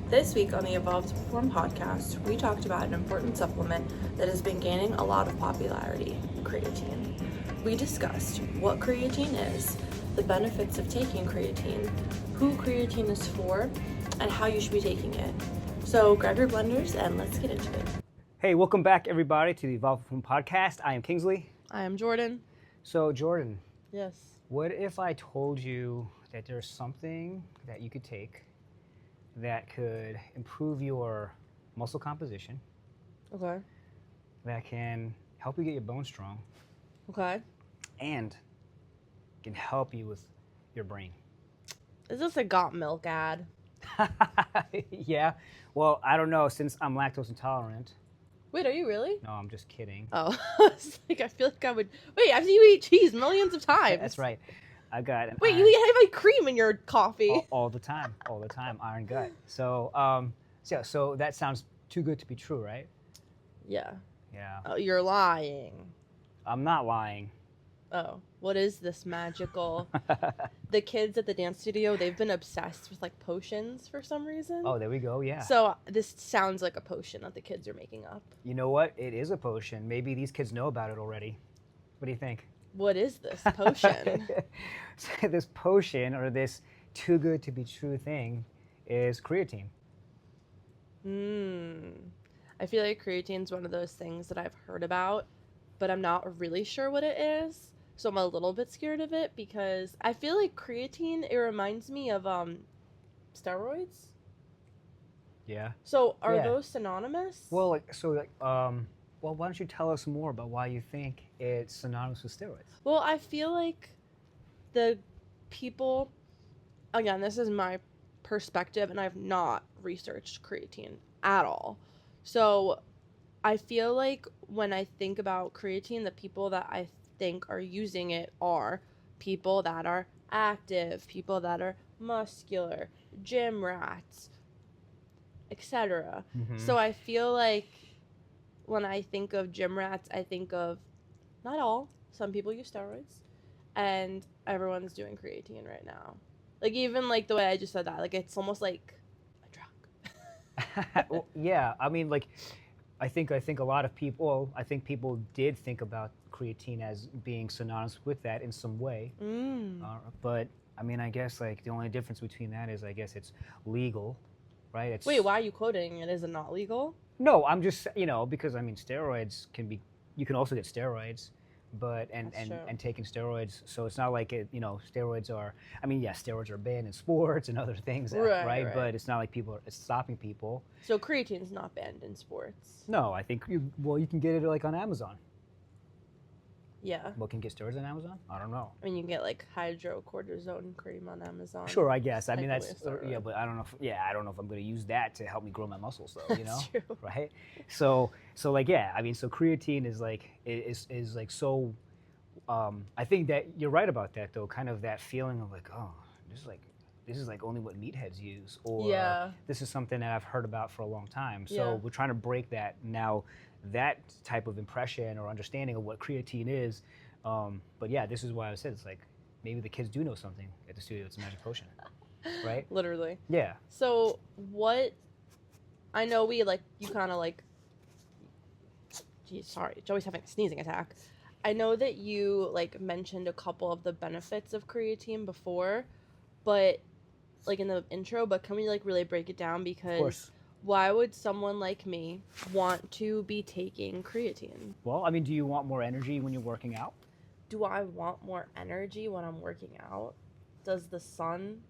This week on the Evolve to Perform podcast, we talked about an important supplement that has been gaining a lot of popularity, creatine. We discussed what creatine is, the benefits of taking creatine, who creatine is for, and how you should be taking it. So grab your blenders and let's get into it. Hey, welcome back everybody to the Evolve to Perform podcast. I am Kingsley. I am Jordan. So Jordan, Yes. what if I told you that there's something that you could take that could improve your muscle composition, Okay. that can help you get your bones strong, Okay. and can help you with your brain? Is this a got milk ad? Yeah, well, I don't know, since I'm lactose intolerant. Wait, are you really? No, I'm just kidding. Oh, it's like I feel like I would. Wait, after you eat cheese millions of times. That's right. I got an Wait, iron- you have like cream in your coffee. all the time, iron gut. So that sounds too good to be true, right? Yeah. Yeah. Oh, you're lying. I'm not lying. Oh, what is this magical? The kids at the dance studio, they've been obsessed with like potions for some reason. Oh, there we go. Yeah. So this sounds like a potion that the kids are making up. You know what? It is a potion. Maybe these kids know about it already. What do you think? What is this potion? So this potion, or this too good to be true thing, is creatine. I feel like creatine's one of those things that I've heard about, but I'm not really sure what it is. So I'm a little bit scared of it because I feel like creatine, it reminds me of steroids. Yeah. So are Yeah. those synonymous? Well, well, why don't you tell us more about why you think it's synonymous with steroids? Well, I feel like the people, again, this is my perspective, and I've not researched creatine at all. So I feel like when I think about creatine, the people that I think are using it are people that are active, people that are muscular, gym rats, etc. So I feel like when I think of gym rats, I think of not all. Some people use steroids, and everyone's doing creatine right now. Like even like the way I just said that, like it's almost like a drug. Well, yeah, I mean, like, I think a lot of people. I think people did think about creatine as being synonymous with that in some way. But I mean, I guess like the only difference between that is I guess it's legal, right? It's, Wait, why are you quoting it? Is it not legal? No, I'm just because I mean steroids can be. You can also get steroids, but and That's true. and taking steroids. So it's not like steroids are. I mean, yeah, steroids are banned in sports and other things, Right. But it's not like it's stopping people. So creatine's not banned in sports. No, I think you can get it like on Amazon. Yeah. Well, can you get steroids on Amazon? I don't know. I mean, you can get like hydrocortisone cream on Amazon. Sure, I guess. I mean, Likely that's a steroid. yeah, but I don't know. I don't know if I'm going to use that to help me grow my muscles, though. You know, That's true. right? So like, yeah. I mean, so creatine is like is like so. I think that you're right about that, though. Kind of that feeling of like, oh, this is like only what meatheads use, or Yeah. this is something that I've heard about for a long time. So Yeah. we're trying to break that now. That type of impression or understanding of what creatine is. But yeah, this is why I said it's like maybe the kids do know something at the studio. It's a magic potion, right? Literally. Yeah. So what? I know you kind of like. Geez, sorry, Joey's having a sneezing attack. I know that you like mentioned a couple of the benefits of creatine before, but like in the intro. But can we like really break it down? Of Because course. why would someone like me want to be taking creatine? Well, I mean, do you want more energy when you're working out? Do I want more energy when I'm working out? Does the sun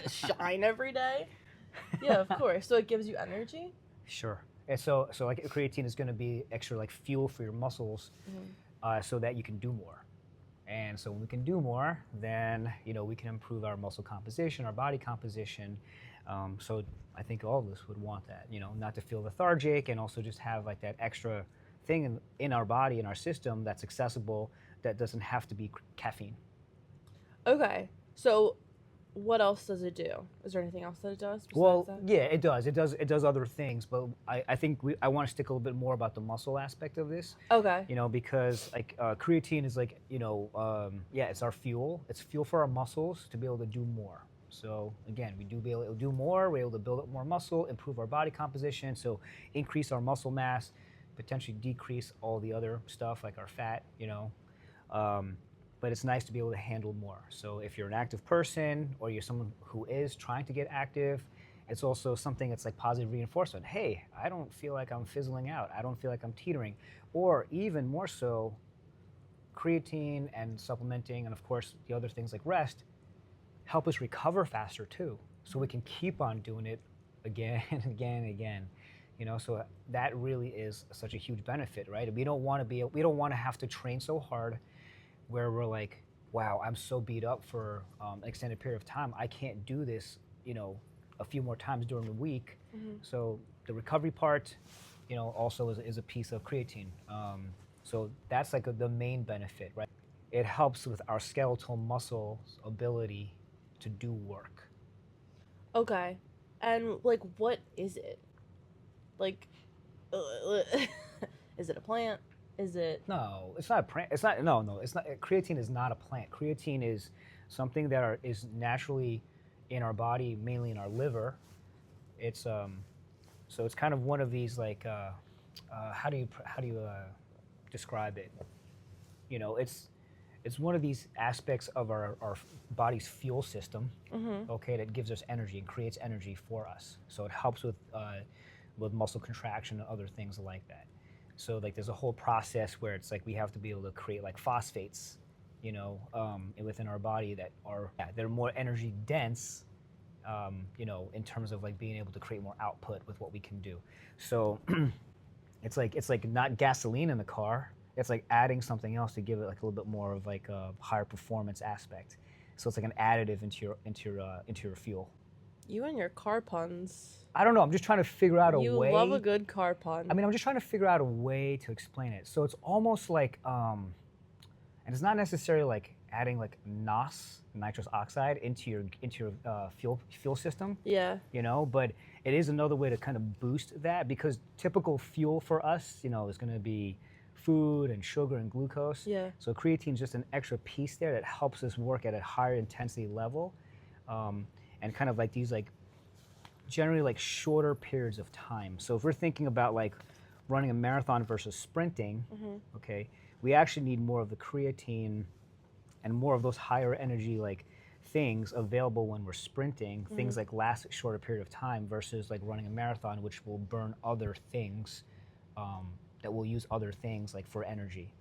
shine every day? Yeah, of course. So it gives you energy? Sure. And so like creatine is going to be extra like fuel for your muscles, so that you can do more. And so when we can do more, then we can improve our muscle composition, our body composition. So I think all of us would want that, not to feel lethargic, and also just have like that extra thing in our body, in our system, that's accessible, that doesn't have to be caffeine. Okay. So what else does it do? Is there anything else that it does besides Well, that? yeah, it does. It does other things, but I think I want to stick a little bit more about the muscle aspect of this. Okay. Because like creatine is like, it's our fuel. It's fuel for our muscles to be able to do more. So again, we do be able to do more. We're able to build up more muscle, improve our body composition, so increase our muscle mass, potentially decrease all the other stuff like our fat, but it's nice to be able to handle more. So if you're an active person or you're someone who is trying to get active, it's also something that's like positive reinforcement. Hey, I don't feel like I'm fizzling out. I don't feel like I'm teetering. Or even more so, creatine and supplementing, and of course the other things like rest, help us recover faster too. So we can keep on doing it again and again and again. So that really is such a huge benefit, right? We don't want to have to train so hard where we're like, wow, I'm so beat up for an extended period of time. I can't do this, a few more times during the week. So the recovery part, also is a piece of creatine. So that's like the main benefit, right? It helps with our skeletal muscles ability to do work. Okay. And like, what is it? Like, is it a plant? Is it? No, it's not a plant. It's not. No, it's not. Creatine is not a plant. Creatine is something that is naturally in our body, mainly in our liver. It's so it's kind of one of these like how do you describe it? It's one of these aspects of our body's fuel system, okay, that gives us energy and creates energy for us. So it helps with muscle contraction and other things like that. So like there's a whole process where it's like we have to be able to create like phosphates, within our body that are they're more energy dense, in terms of like being able to create more output with what we can do. So it's like not gasoline in the car. It's like adding something else to give it like a little bit more of like a higher performance aspect. So it's like an additive into your fuel. You and your car puns. I don't know. I'm just trying to figure out a way. You love a good car pun. I mean, I'm just trying to figure out a way to explain it. So it's almost like, and it's not necessarily like adding like NOS, nitrous oxide, into your fuel system. Yeah. But it is another way to kind of boost that, because typical fuel for us, is going to be food and sugar and glucose. Yeah. So creatine is just an extra piece there that helps us work at a higher intensity level, and kind of like these like generally like shorter periods of time. So if we're thinking about like running a marathon versus sprinting, okay, we actually need more of the creatine and more of those higher energy like things available when we're sprinting, things like last a shorter period of time versus like running a marathon, which will burn other things, that will use other things like for energy.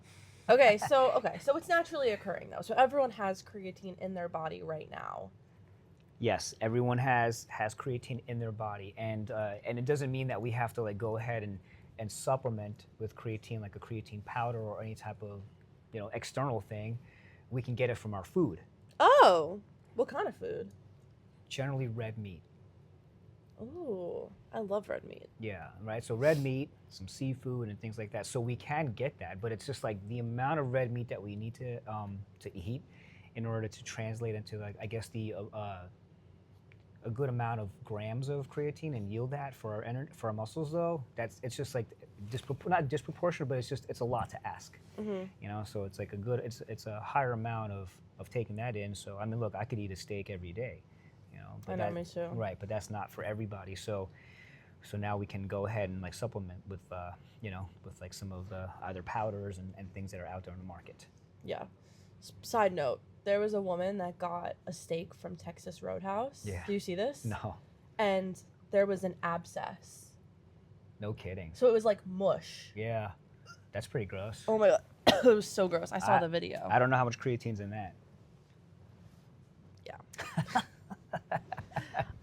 So it's naturally occurring though. So everyone has creatine in their body right now. Yes, everyone has creatine in their body, and it doesn't mean that we have to like go ahead and supplement with creatine like a creatine powder or any type of external thing. We can get it from our food. Oh, what kind of food? Generally red meat. Ooh, I love red meat. Yeah, right. So red meat, some seafood, and things like that. So we can get that, but it's just like the amount of red meat that we need to eat in order to translate into like I guess a good amount of grams of creatine and yield that for our muscles though. It's just like not disproportionate, but it's a lot to ask. So it's like it's a higher amount of taking that in. So I mean, look, I could eat a steak every day. But I know, me too. Right, but that's not for everybody. So now we can go ahead and like supplement with with like some of the either powders and things that are out there in the market. Yeah. Side note, there was a woman that got a steak from Texas Roadhouse. Yeah. Do you see this? No. And there was an abscess. No kidding. So it was like mush. Yeah. That's pretty gross. Oh my God. It was so gross. I saw the video. I don't know how much creatine's in that. Yeah.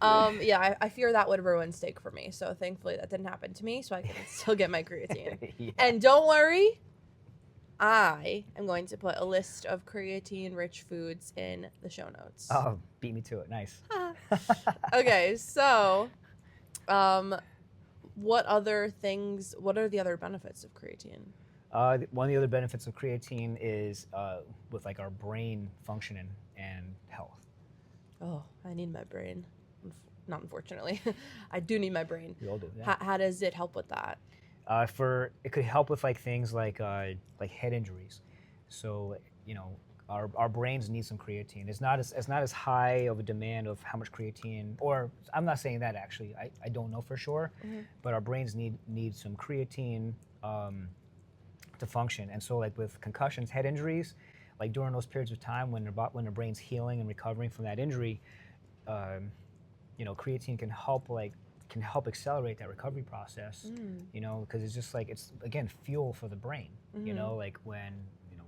I fear that would ruin steak for me. So thankfully that didn't happen to me. So I can still get my creatine. Yeah. And don't worry, I am going to put a list of creatine-rich foods in the show notes. Oh, beat me to it. Nice. Okay, so, what are the other benefits of creatine? One of the other benefits of creatine is with like our brain functioning and health. Oh, I need my brain. Not unfortunately. I do need my brain. We all do. Yeah. How does it help with that? It could help with like things like head injuries. So our brains need some creatine. It's not as high of a demand of how much creatine, or I'm not saying that actually. I don't know for sure, but our brains need some creatine to function. And so like with concussions, head injuries, like during those periods of time when the brain's healing and recovering from that injury, creatine can help accelerate that recovery process. Because it's just like it's again fuel for the brain. Like when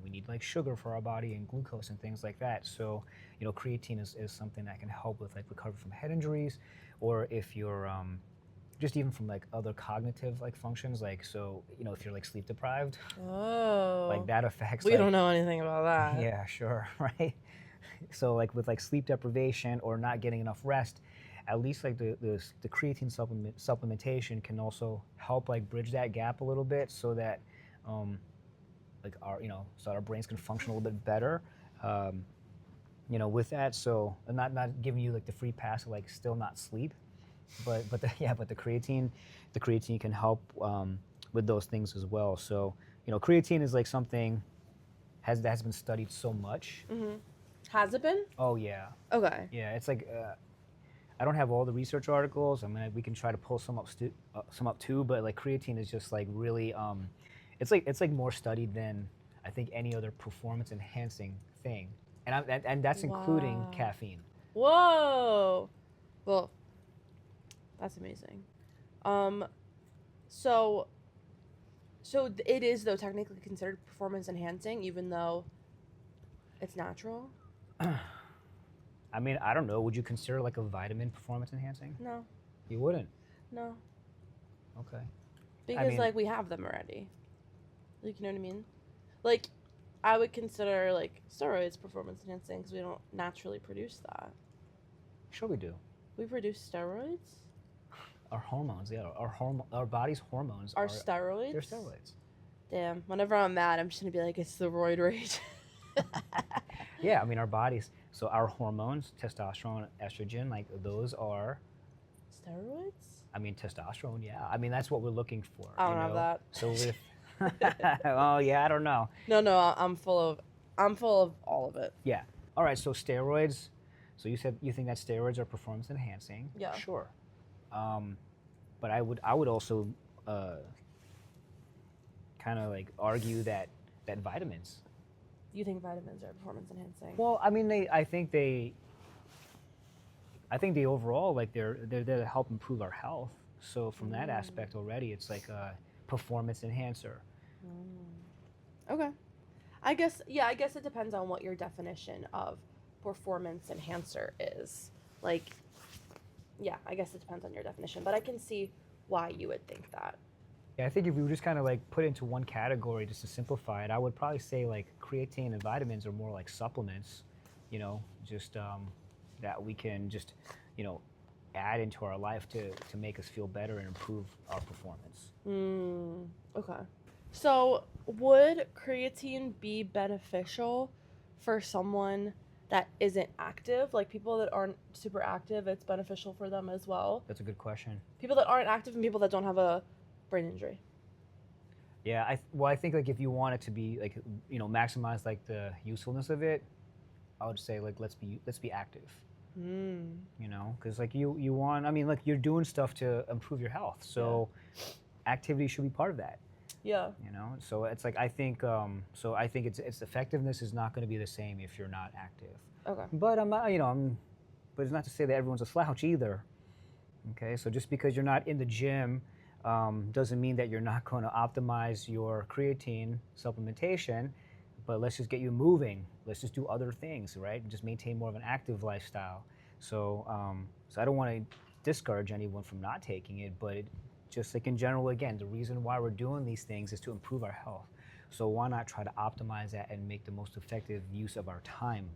we need like sugar for our body and glucose and things like that. So creatine is something that can help with like recovery from head injuries, or if you're just even from like other cognitive like functions, like so if you're like sleep deprived, like that affects. We don't know anything about that. Yeah, sure, right. So like with like sleep deprivation or not getting enough rest, at least like the creatine supplementation can also help like bridge that gap a little bit, so that like so our brains can function a little bit better. With that, so I'm not giving you like the free pass to like still not sleep, but the creatine can help with those things as well. So creatine is like something that has been studied so much. Has it been? Oh yeah. Okay. Yeah, it's like I don't have all the research articles. I mean, we can try to pull some up too, but like creatine is just like really it's like more studied than I think any other performance enhancing thing, and that's including caffeine. Whoa. Well, that's amazing. So it is though technically considered performance enhancing, even though it's natural. I mean, I don't know. Would you consider like a vitamin performance enhancing? No. You wouldn't? No. Okay. Because like we have them already. Like, you know what I mean? Like, I would consider like steroids performance enhancing because we don't naturally produce that. Sure we do. We produce steroids? Our hormones, yeah. Our body's hormones are steroids? They're steroids. Damn. Whenever I'm mad, I'm just going to be like, it's the roid rage. Yeah, I mean, our bodies, so our hormones, testosterone, estrogen, like those are... Steroids? I mean, testosterone, yeah. I mean, that's what we're looking for. I don't have that. So with... Oh, yeah, I don't know. No, I'm full of all of it. Yeah. All right, so steroids. So you said you think that steroids are performance enhancing. Yeah. Sure. But I would also kind of like argue that vitamins. You think vitamins are performance enhancing? Well, I mean, I think they overall like they're there to help improve our health. So from that aspect already, it's like a performance enhancer. Okay. I guess it depends on what your definition of performance enhancer is. Like, yeah, I guess it depends on your definition, but I can see why you would think that. Yeah, I think if we were just kind of like put it into one category just to simplify it, I would probably say like creatine and vitamins are more like supplements, just that we can just, add into our life to make us feel better and improve our performance. Okay. So would creatine be beneficial for someone that isn't active? Like people that aren't super active, it's beneficial for them as well? That's a good question. People that aren't active and people that don't have a brain injury. Yeah, I think like if you want it to be like maximize like the usefulness of it, I would say like let's be active. Because like you want, I mean, like you're doing stuff to improve your health, so activity should be part of that. Yeah. So it's like I think its effectiveness is not going to be the same if you're not active. Okay. But but it's not to say that everyone's a slouch either. Okay, so just because you're not in the gym doesn't mean that you're not going to optimize your creatine supplementation, but let's just get you moving. Let's just do other things, right? And just maintain more of an active lifestyle. So I don't want to discourage anyone from not taking it, but just like in general, again, the reason why we're doing these things is to improve our health. So why not try to optimize that and make the most effective use of our time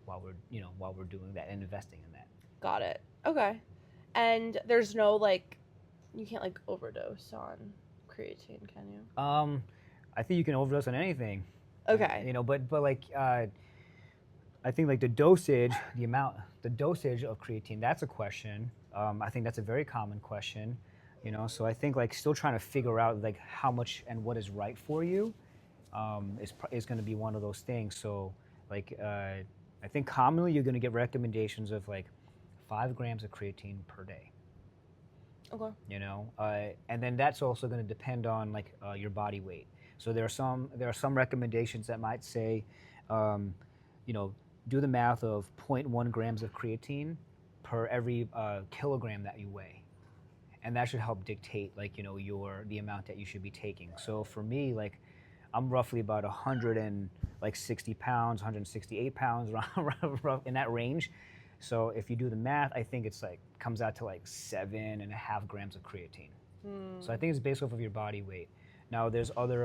while we're doing that and investing in that. Got it. Okay. And there's no you can't overdose on creatine, can you? I think you can overdose on anything. Okay. But like I think like the dosage of creatine, that's a question. I think that's a very common question. So I think like still trying to figure out like how much and what is right for you is going to be one of those things. So Like, I think commonly you're going to get recommendations of like 5 grams of creatine per day. Okay. You know, and then that's also going to depend on like your body weight. So there are some recommendations that might say, you know, do the math of zero point 0.1 grams of creatine per every kilogram that you weigh, and that should help dictate like, you know, the amount that you should be taking. So for me, like, I'm roughly about 160 pounds, 168 pounds, in that range. So if you do the math, I think it's like comes out to like 7.5 grams of creatine. So I think it's based off of your body weight. Now there's other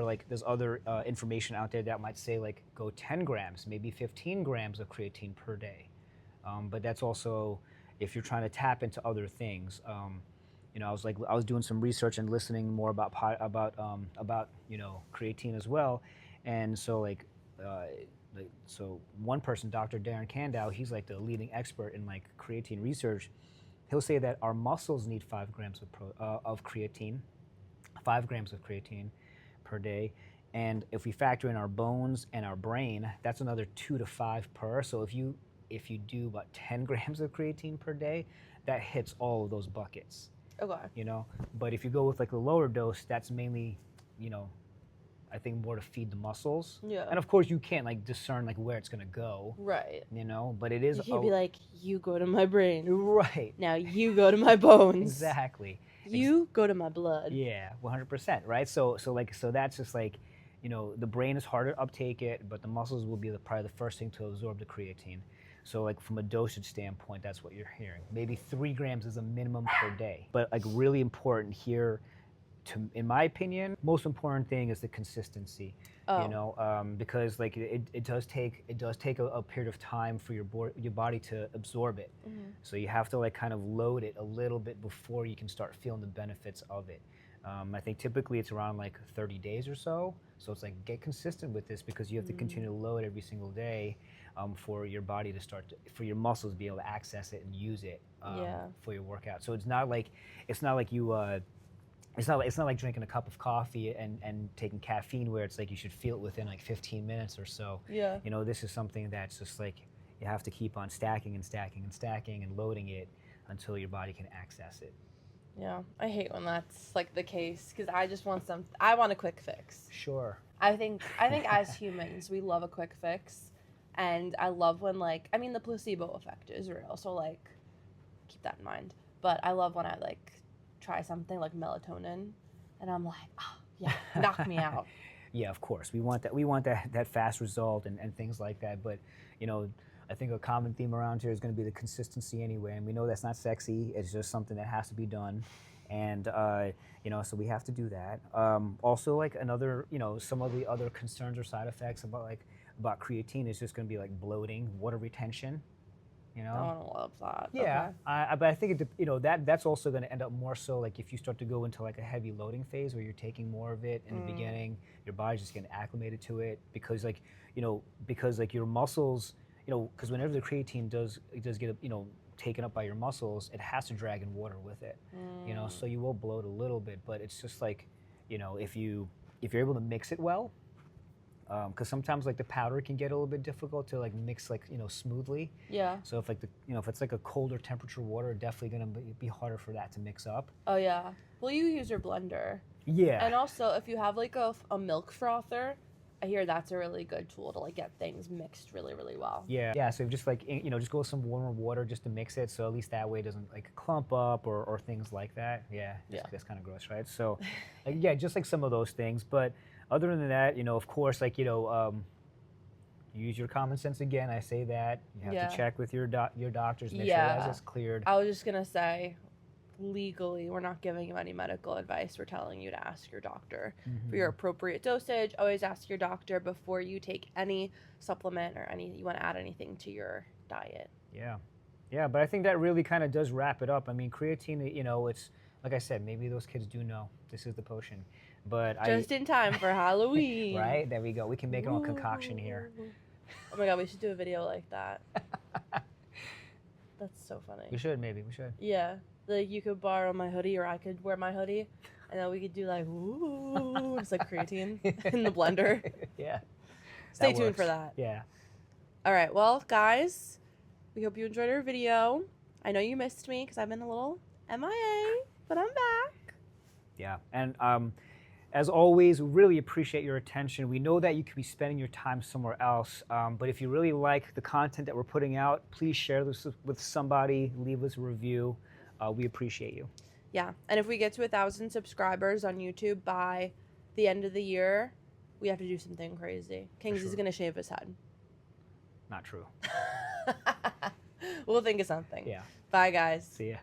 information out there that might say like go 10 grams, maybe 15 grams of creatine per day. But that's also if you're trying to tap into other things. You know, I was doing some research and listening more about you know, creatine as well, and so so one person, Dr. Darren Kandow, he's like the leading expert in like creatine research. He'll say that our muscles need 5 grams of creatine, 5 grams of creatine per day, and if we factor in our bones and our brain, that's another 2 to 5 per. So if you do about 10 grams of creatine per day, that hits all of those buckets. Okay. You know, but if you go with like a lower dose, that's mainly, you know, I think more to feed the muscles. Yeah. And of course, you can't like discern like where it's gonna go. Right. You know, but it is. You can't be like, you go to my brain. Right. Now you go to my bones. Exactly. You go to my blood. Yeah, 100%. Right. So that's just like, you know, the brain is harder to uptake it, but the muscles will be probably the first thing to absorb the creatine. So like from a dosage standpoint, that's what you're hearing. Maybe 3 grams is a minimum per day. But like really important here, in my opinion, most important thing is the consistency. Oh. You know, because like it does take a period of time for your body to absorb it. Mm-hmm. So you have to like kind of load it a little bit before you can start feeling the benefits of it. I think typically it's around like 30 days or so. So it's like get consistent with this because you have to continue to load every single day for your body to for your muscles to be able to access it and use it for your workout. So it's not like you. It's not like drinking a cup of coffee and taking caffeine where it's like you should feel it within like 15 minutes or so. Yeah. You know, this is something that's just like you have to keep on stacking and stacking and stacking and loading it until your body can access it. Yeah, I hate when that's like the case because I just want I want a quick fix. Sure. I think as humans we love a quick fix, and I love when like the placebo effect is real, so like keep that in mind. But I love when I like try something like melatonin, and I'm like, oh, yeah, knock me out. Yeah, of course. We want that fast result and things like that. But, you know, I think a common theme around here is going to be the consistency anyway. And we know that's not sexy. It's just something that has to be done. And, you know, so we have to do that. Also, like another, you know, some of the other concerns or side effects about creatine is just going to be like bloating, water retention. You know? I don't love that. Yeah, okay. but I think you know that's also going to end up more so like if you start to go into like a heavy loading phase where you're taking more of it in the beginning, your body's just getting acclimated to it because like your muscles, you know, because whenever the creatine does get taken up by your muscles, it has to drag in water with it, you know, so you will bloat a little bit, but it's just like, you know, if you're able to mix it well. Because sometimes like the powder can get a little bit difficult to like mix like, you know, smoothly. Yeah. So if like if it's like a colder temperature water, definitely gonna be harder for that to mix up. Oh yeah. Well, you use your blender. Yeah. And also if you have like a milk frother, I hear that's a really good tool to like get things mixed really, really well. Yeah. Yeah. So just like just go with some warmer water just to mix it, so at least that way it doesn't like clump up or things like that. Yeah. That's kind of gross, right? So, like, yeah, just like some of those things, but. Other than that, you know, of course, like, you know, use your common sense again. I say that. You have to check with your doctors, make sure that is cleared. I was just going to say, legally, we're not giving you any medical advice. We're telling you to ask your doctor for your appropriate dosage. Always ask your doctor before you take any supplement or you want to add anything to your diet. Yeah. Yeah, but I think that really kind of does wrap it up. I mean, creatine, you know, it's, like I said, maybe those kids do know this is the potion. But just in time for Halloween. Right? There we go. We can make our own concoction here. Oh my God, we should do a video like that. That's so funny. We should. Yeah. Like you could borrow my hoodie or I could wear my hoodie. And then we could do like, ooh, it's like creatine in the blender. Yeah. Stay tuned for that. Yeah. All right. Well, guys, we hope you enjoyed our video. I know you missed me because I've been a little MIA, but I'm back. Yeah. And as always, we really appreciate your attention. We know that you could be spending your time somewhere else, but if you really like the content that we're putting out, please share this with somebody, leave us a review. We appreciate you. Yeah. And if we get to 1,000 subscribers on YouTube by the end of the year, we have to do something crazy. Kings is going to shave his head. Not true. We'll think of something. Yeah. Bye, guys. See ya.